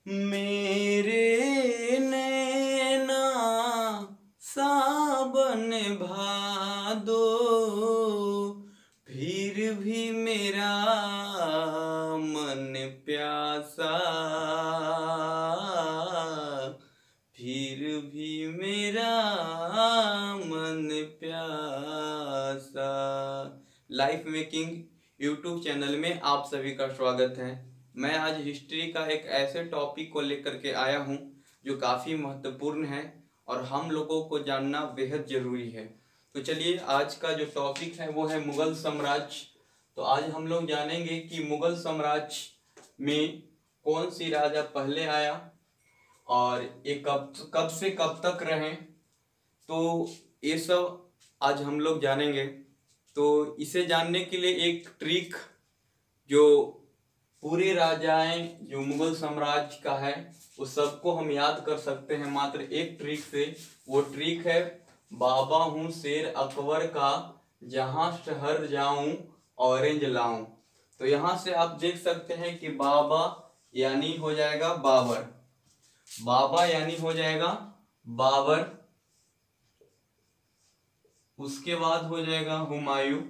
मेरे नैना सावन भादो, फिर भी मेरा मन प्यासा, फिर भी मेरा मन प्यासा। लाइफ मेकिंग यूट्यूब चैनल में आप सभी का स्वागत है। मैं आज हिस्ट्री का एक ऐसे टॉपिक को लेकर के आया हूं जो काफ़ी महत्वपूर्ण है और हम लोगों को जानना बेहद जरूरी है। तो चलिए, आज का जो टॉपिक है वो है मुगल साम्राज्य। तो आज हम लोग जानेंगे कि मुगल साम्राज्य में कौन सी राजा पहले आया और ये कब से कब तक रहे, तो ये सब आज हम लोग जानेंगे। तो इसे जानने के लिए एक ट्रिक जो पूरे राजाएं जो मुगल साम्राज्य का है उस सबको हम याद कर सकते हैं मात्र एक ट्रिक से। वो ट्रिक है बाबा हूँ शेर अकबर का, जहां शहर जाऊं ऑरेंज लाऊं। तो यहाँ से आप देख सकते हैं कि बाबा यानी हो जाएगा बाबर, बाबा यानी हो जाएगा बाबर, उसके बाद हो जाएगा हुमायूं,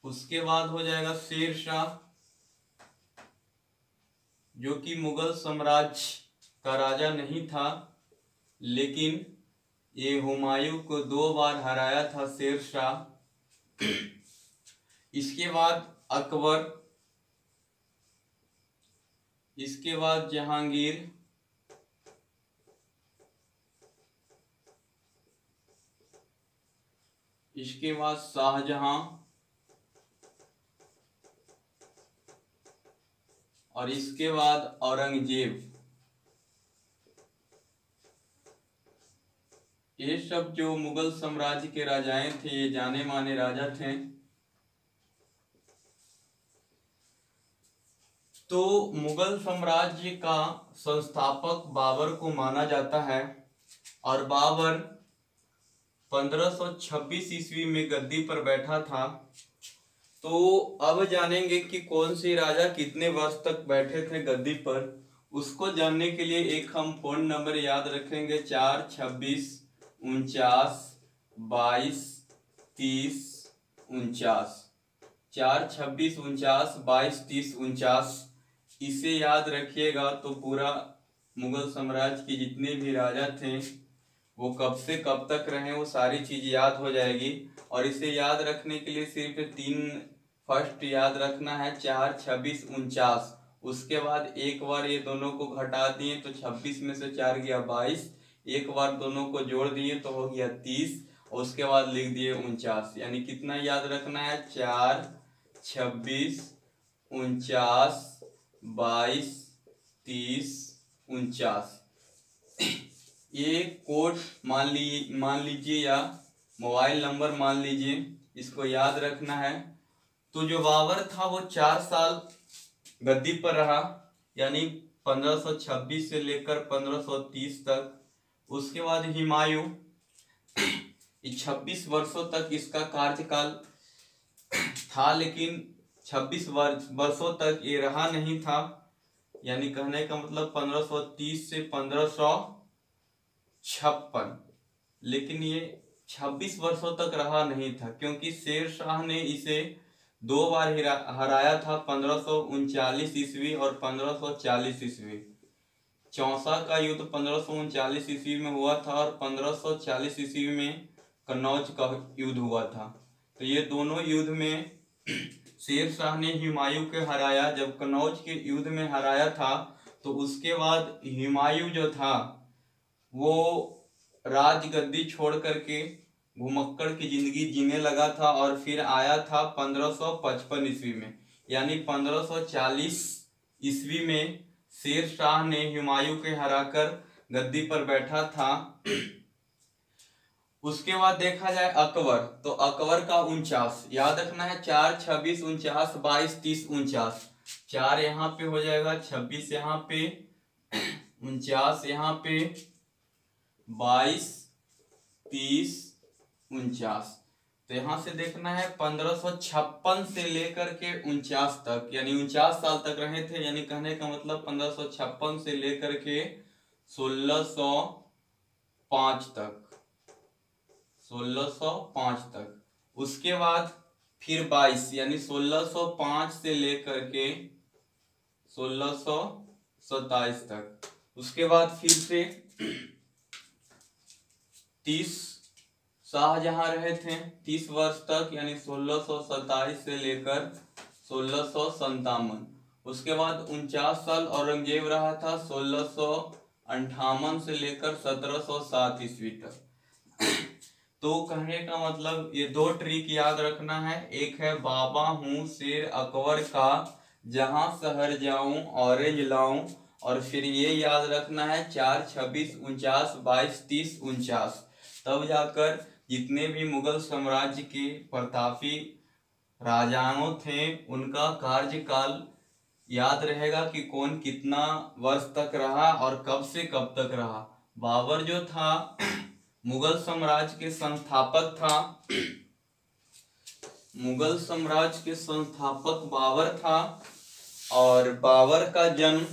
उसके बाद हो जाएगा शेर शाह, जो कि मुगल साम्राज्य का राजा नहीं था, लेकिन ये हुमायूं को 2 बार हराया था शेर शाह। इसके बाद अकबर, इसके बाद जहांगीर, इसके बाद शाहजहां और इसके बाद औरंगजेब। ये सब जो मुगल साम्राज्य के राजाएं थे, ये जाने माने राजा थे। तो मुगल साम्राज्य का संस्थापक बाबर को माना जाता है और बाबर 1526 ईस्वी में गद्दी पर बैठा था। तो अब जानेंगे कि कौन सी राजा कितने वर्ष तक बैठे थे गद्दी पर। उसको जानने के लिए एक हम फोन नंबर याद रखेंगे, 4 26 49 22 30 49, 4 26 49 22 30 49। इसे याद रखिएगा तो पूरा मुगल साम्राज्य के जितने भी राजा थे वो कब से कब तक रहे वो सारी चीज याद हो जाएगी। और इसे याद रखने के लिए सिर्फ 3 फर्स्ट याद रखना है, 4 26 49। उसके बाद एक बार ये दोनों को घटा दिए तो 26 में से 4 गया 22, एक बार दोनों को जोड़ दिए तो हो गया 30 और उसके बाद लिख दिए 49। यानी कितना याद रखना है, 4 26 49 22 30 49। ये कोड मान लीजिए या मोबाइल नंबर मान लीजिए, इसको याद रखना है। तो जो बाबर था वो 4 साल गद्दी पर रहा, यानी 1526 से लेकर 1530 तक। उसके बाद हुमायूं, 26 वर्षों तक इसका कार्यकाल था, लेकिन 26 वर्षों तक ये रहा नहीं था। यानी कहने का मतलब 1530 से 1556, लेकिन ये 26 वर्षों तक रहा नहीं था क्योंकि शेर शाह ने इसे 2 बार हराया था, 1539 ईस्वी और 1540 ईस्वी। चौसा का युद्ध 1539 ईस्वी में हुआ था और 1540 ईस्वी में कन्नौज का युद्ध हुआ था। तो ये दोनों युद्ध में शेर शाह ने हुमायूं के हराया। जब कन्नौज के युद्ध में हराया था तो उसके बाद हुमायूं जो था वो राजगद्दी छोड़ करके घुमक्कड़ की जिंदगी जीने लगा था और फिर आया था 1555 ईस्वी में। यानी 1540 ईस्वी में शेर शाह ने हुमायूं के हराकर गद्दी पर बैठा था। उसके बाद देखा जाए अकबर, तो अकबर का 49 याद रखना है, 4 26 49 22 30 49। 4 यहाँ पे हो जाएगा, 26 यहाँ पे, 49 यहाँ पे, 22 30 49। तो यहाँ से देखना है 1556 से लेकर के 49 तक, यानी 49 साल तक रहे थे। यानी कहने का मतलब 1556 से लेकर के 1605 तक, 1605 तक। उसके बाद फिर 22, यानी 1605 से लेकर के 1627 तक। उसके बाद फिर से 30 शाहजहां रहे थे 30 वर्ष तक, यानी 1627 से लेकर 1657। उसके बाद 49 साल औरंगजेब रहा था 1658 से लेकर 1707 ईस्वी तक। तो कहने का मतलब ये दो ट्रिक याद रखना है। एक है बाबा हूँ शेर अकबर का, जहां शहर जाऊं ऑरेंज लाऊं। और फिर ये याद रखना है 4, 26, 49, 22, 30, 49। तब जाकर जितने भी मुगल साम्राज्य के प्रतापी राजाओं थे उनका कार्यकाल याद रहेगा कि कौन कितना वर्ष तक रहा और कब से कब तक रहा। बाबर जो था मुगल साम्राज्य के संस्थापक था, मुगल साम्राज्य के संस्थापक बाबर था। और बाबर का जन्म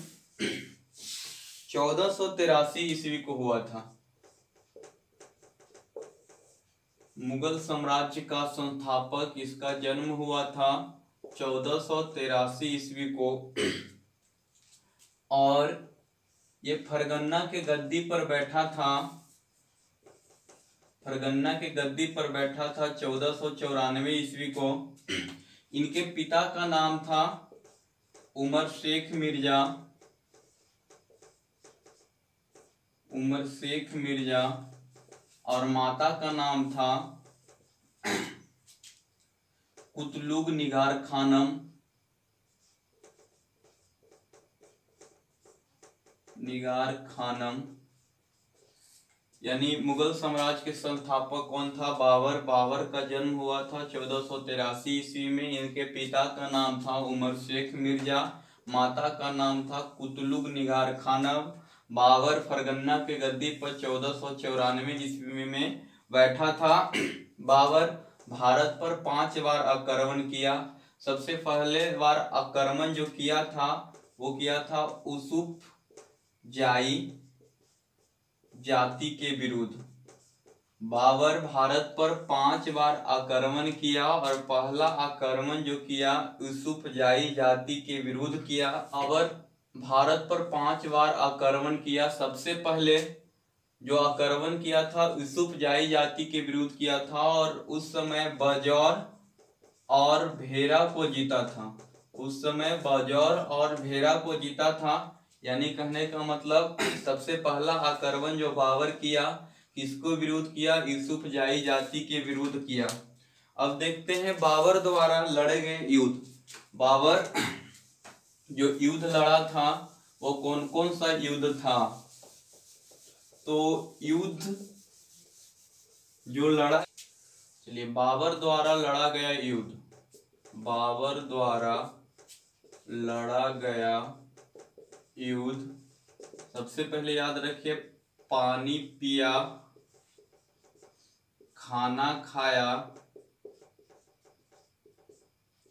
1483 ईस्वी को हुआ था। मुगल साम्राज्य का संस्थापक, इसका जन्म हुआ था 1483 ईस्वी को। और ये फरगन्ना के गद्दी पर बैठा था, फरगन्ना के गद्दी पर बैठा था 1494 ईस्वी को। इनके पिता का नाम था उमर शेख मिर्जा, उमर शेख मिर्जा। और माता का नाम था कुतलुग निगार खानम, निगार खानम। यानी मुगल साम्राज्य के संस्थापक कौन था? बाबर। बाबर का जन्म हुआ था 1483 ईस्वी में। इनके पिता का नाम था उमर शेख मिर्जा, माता का नाम था कुतलुग निगार खानम। बाबर फरगन्ना के गद्दी पर 1494 ईस्वी में बैठा था। बाबर भारत पर 5 बार आक्रमण किया। सबसे पहले बार आक्रमण जो किया था वो किया था यूसुफ जाई जाति के विरुद्ध। बाबर भारत पर 5 बार आक्रमण किया और पहला आक्रमण जो किया यूसुफ जाई जाति के विरुद्ध किया। बाबर भारत पर 5 बार आक्रमण किया। सबसे पहले जो आक्रमण किया था यूसुफ जाई जाति के विरुद्ध किया था और उस समय बाजौर और भेरा को जीता था। उस समय बाजौर और भेरा को जीता था। यानी कहने का मतलब सबसे पहला आक्रमण जो बाबर किया किसको विरुद्ध किया? यूसुफ जाई जाति के विरुद्ध किया। अब देखते हैं बाबर द्वारा लड़े गए युद्ध। बाबर जो युद्ध लड़ा था वो कौन कौन सा युद्ध था? तो युद्ध जो लड़ा, चलिए बाबर द्वारा लड़ा गया युद्ध, बाबर द्वारा लड़ा गया युद्ध। सबसे पहले याद रखिए पानी पिया, खाना खाया,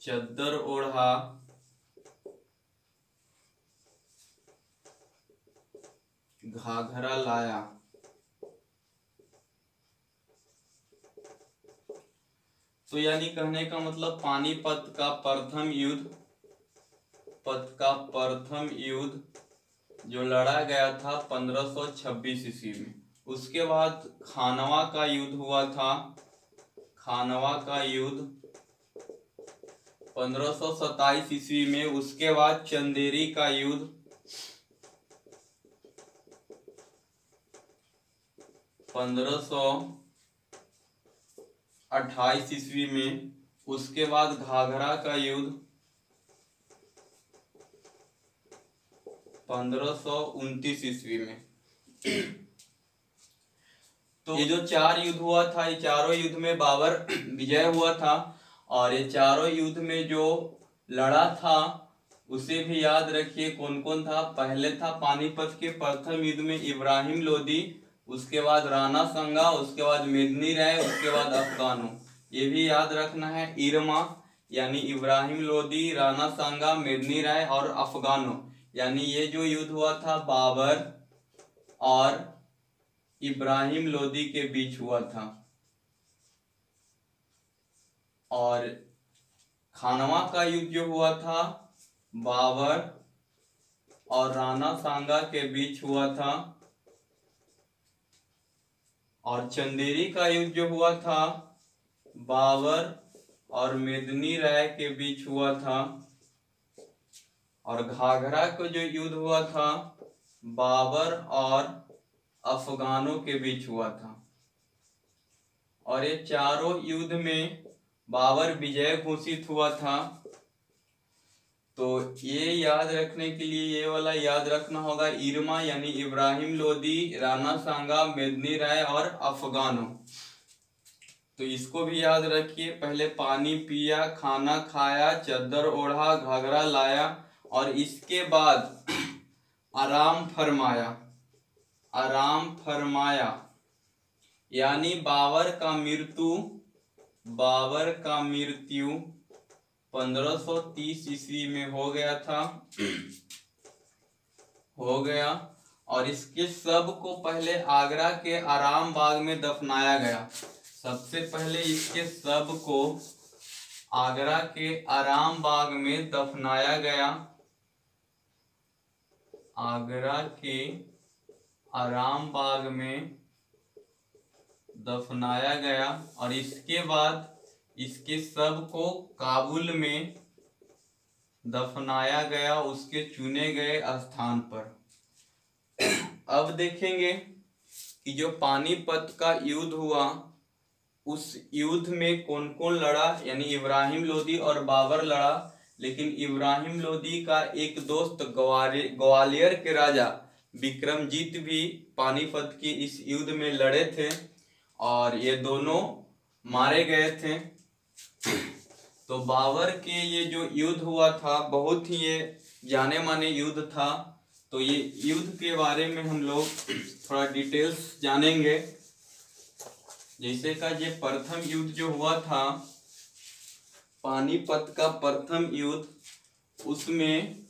चद्दर ओढ़ा, घाघरा लाया। तो यानी कहने का मतलब पानीपत का प्रथम युद्ध, पत का प्रथम युद्ध जो लड़ा गया था 1526 ईस्वी में। उसके बाद खानवा का युद्ध हुआ था, खानवा का युद्ध 1527 ईस्वी में। उसके बाद चंदेरी का युद्ध 1528 ईस्वी में। उसके बाद घाघरा का युद्ध 1529 ईस्वी में। तो ये जो 4 युद्ध हुआ था, ये चारों युद्ध में बाबर विजय हुआ था। और ये चारों युद्ध में जो लड़ा था उसे भी याद रखिए कौन कौन था। पहले था पानीपत के प्रथम युद्ध में इब्राहिम लोदी, उसके बाद राणा संगा, उसके बाद मेदिनी राय, उसके बाद अफगानों। ये भी याद रखना है। इरमा यानी इब्राहिम लोदी, राणा सांगा, मेदिनी राय और अफगानों, यानी ये जो युद्ध हुआ था बाबर और इब्राहिम लोदी के बीच हुआ था। और खानवा का युद्ध जो हुआ था बाबर और राणा सांगा के बीच हुआ था। और चंदेरी का युद्ध जो हुआ था बाबर और मेदिनी राय के बीच हुआ था। और घाघरा का जो युद्ध हुआ था बाबर और अफगानों के बीच हुआ था। और ये चारों युद्ध में बाबर विजय घोषित हुआ था। तो ये याद रखने के लिए ये वाला याद रखना होगा, इरमा यानी इब्राहिम लोदी, राणा सांगा, मेदिनी राय और अफगानों। तो इसको भी याद रखिए। पहले पानी पिया, खाना खाया, चद्दर ओढ़ा, घाघरा लाया और इसके बाद आराम फरमाया। आराम फरमाया यानी बाबर का मृत्यु 1530 ईस्वी में हो गया था। और इसके सब को पहले आगरा के आराम बाग में दफनाया गया। सबसे पहले इसके सब को आगरा के आराम बाग में दफनाया गया। आगरा के आराम बाग में दफनाया गया और इसके बाद इसके सब को काबुल में दफनाया गया उसके चुने गए स्थान पर। अब देखेंगे कि जो पानीपत का युद्ध हुआ उस युद्ध में कौन कौन लड़ा, यानी इब्राहिम लोदी और बाबर लड़ा। लेकिन इब्राहिम लोदी का एक दोस्त ग्वालियर के राजा विक्रमजीत भी पानीपत के इस युद्ध में लड़े थे और ये दोनों मारे गए थे। तो बाबर के ये जो युद्ध हुआ था बहुत ही ये जाने माने युद्ध था। तो ये युद्ध के बारे में हम लोग थोड़ा डिटेल्स जानेंगे। जैसे का ये प्रथम युद्ध जो हुआ था पानीपत का प्रथम युद्ध, उसमें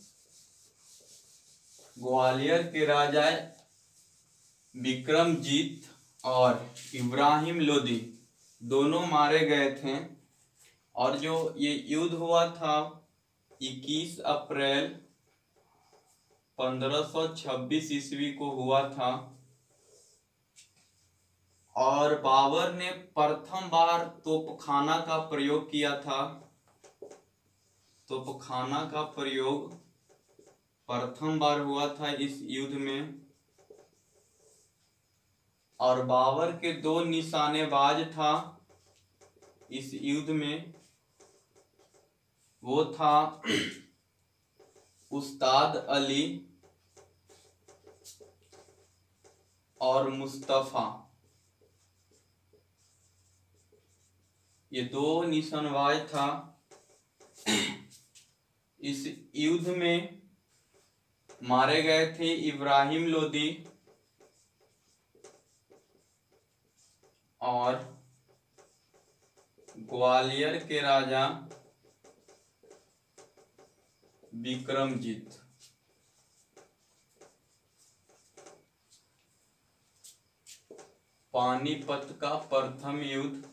ग्वालियर के राजा विक्रमजीत और इब्राहिम लोदी दोनों मारे गए थे। और जो ये युद्ध हुआ था 21 अप्रैल 1526 ईस्वी को हुआ था। और बाबर ने प्रथम बार तोपखाना का प्रयोग किया था। तोपखाना का प्रयोग प्रथम बार हुआ था इस युद्ध में। और बाबर के दो निशानेबाज था इस युद्ध में, वो था उस्ताद अली और मुस्तफा। ये दो निशानेबाज था। इस युद्ध में मारे गए थे इब्राहिम लोदी और ग्वालियर के राजा विक्रमजीत। पानीपत का प्रथम युद्ध।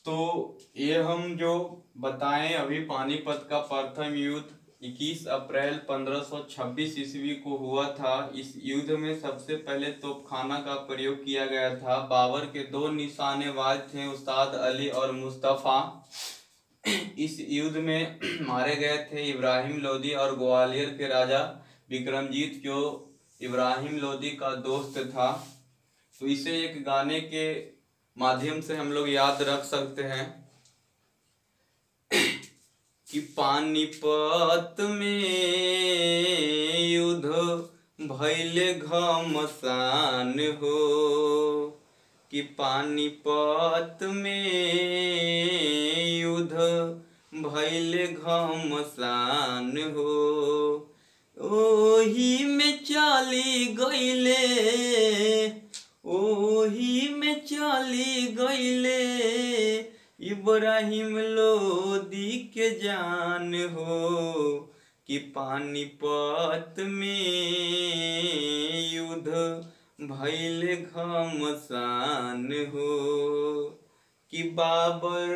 तो ये हम जो बताएं अभी पानीपत का प्रथम युद्ध 21 अप्रैल 1526 ईस्वी को हुआ था। इस युद्ध में सबसे पहले तोपखाना का प्रयोग किया गया था। बाबर के दो निशानेबाज थे उस्ताद अली और मुस्तफा। इस युद्ध में मारे गए थे इब्राहिम लोदी और ग्वालियर के राजा विक्रमजीत, जो इब्राहिम लोदी का दोस्त था। तो इसे एक गाने के माध्यम से हम लोग याद रख सकते हैं कि पानीपत में युद्ध भइले घमसान हो, कि पानीपत में युद्ध भइले घमसान हो। ओही में चली गईले इब्राहिम लोदी के जान हो कि पानीपत में युद्ध भइल घमसान हो कि बाबर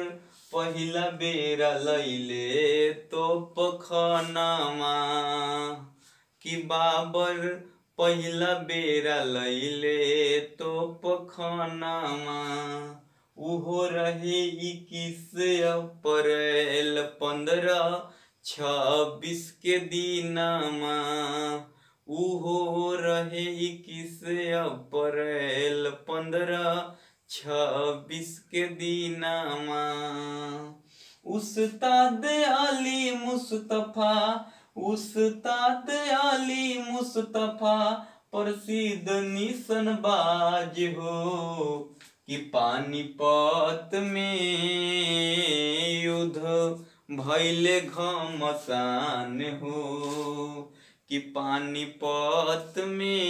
पहिला बेरा लैले तोप खानामा कि बाबर पहिला बेरा लैले तोप खानामा उहो रहे 21 अप्रैल 1526 के दिनमा उहो रहे 21 अप्रैल 1526 के दिनमा उस्ताद अली मुस्तफा प्रसिद्ध निशानबाज हो कि पानीपत में युद्ध भइले घमसान हो कि पानीपत में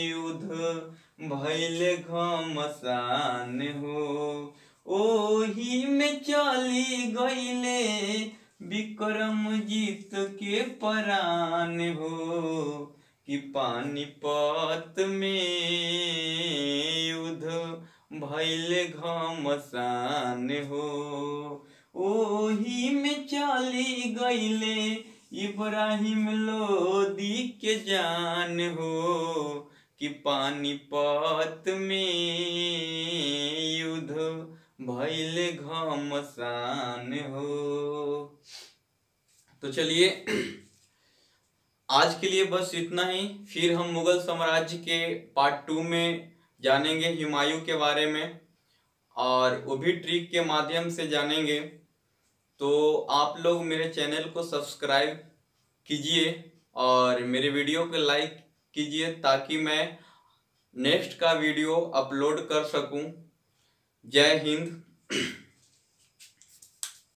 युद्ध भइले घमसान हो ओही में चली गईले विक्रमजीत के परान हो कि पानीपत में युद्ध भइले घमसान हो ओही में चली गईले इब्राहिम लोदी के जान हो कि पानीपत में युद्ध भइले घमसान हो। तो चलिए आज के लिए बस इतना ही। फिर हम मुगल साम्राज्य के पार्ट 2 में जानेंगे हुमायूं के बारे में और वो भी ट्रिक के माध्यम से जानेंगे। तो आप लोग मेरे चैनल को सब्सक्राइब कीजिए और मेरे वीडियो को लाइक कीजिए ताकि मैं नेक्स्ट का वीडियो अपलोड कर सकूं। जय हिंद।